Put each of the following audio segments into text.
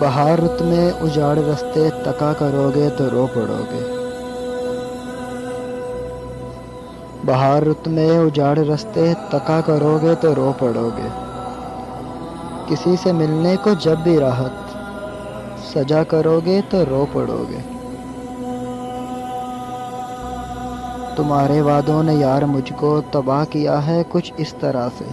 بہار رت میں اجاڑ رستے تکا کرو گے تو رو پڑو گے۔ بہار رت میں اجاڑ رستے تکا کرو گے تو رو پڑو گے۔ کسی سے ملنے کو جب بھی راحت سجا کرو گے تو رو پڑو گے۔ تمہارے وعدوں نے یار مجھ کو تباہ کیا ہے کچھ اس طرح سے۔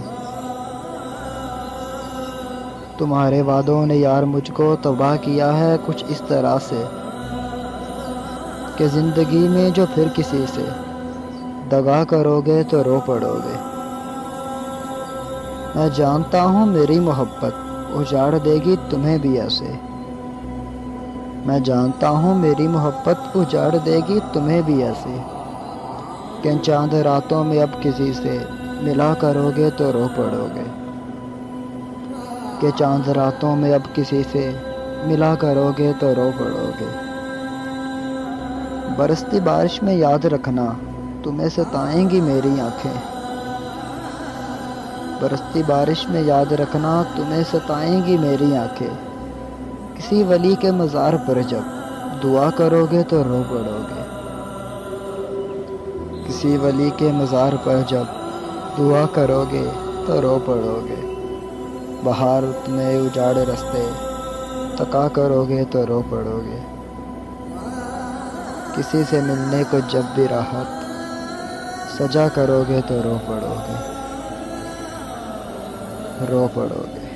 تمہارے وعدوں نے یار مجھ کو تباہ کیا ہے کچھ اس طرح سے کہ زندگی میں جو پھر کسی سے دغا کرو گے تو رو پڑو گے۔ میں جانتا ہوں میری محبت اجاڑ دے گی تمہیں بھی ایسے۔ میں جانتا ہوں میری محبت اجاڑ دے گی تمہیں بھی ایسے کہ چاند راتوں میں اب کسی سے ملا کرو گے تو رو پڑو گے۔ کہ چاند راتوں میں اب کسی سے ملا کرو گے تو رو پڑو گے۔ برستی بارش میں یاد رکھنا تمہیں ستائیں گی میری آنکھیں۔ برستی بارش میں یاد رکھنا تمہیں ستائیں گی میری آنکھیں۔ کسی ولی کے مزار پر جب دعا کرو گے تو رو پڑو گے۔ کسی ولی کے مزار پر جب دعا کرو گے تو رو پڑو گے۔ بہار رت میں اجاڑ رستے تکا کرو گے تو رو پڑو گے۔ کسی سے ملنے کو جب بھی راحت سجا کرو گے تو رو پڑو گے۔ رو پڑو گے۔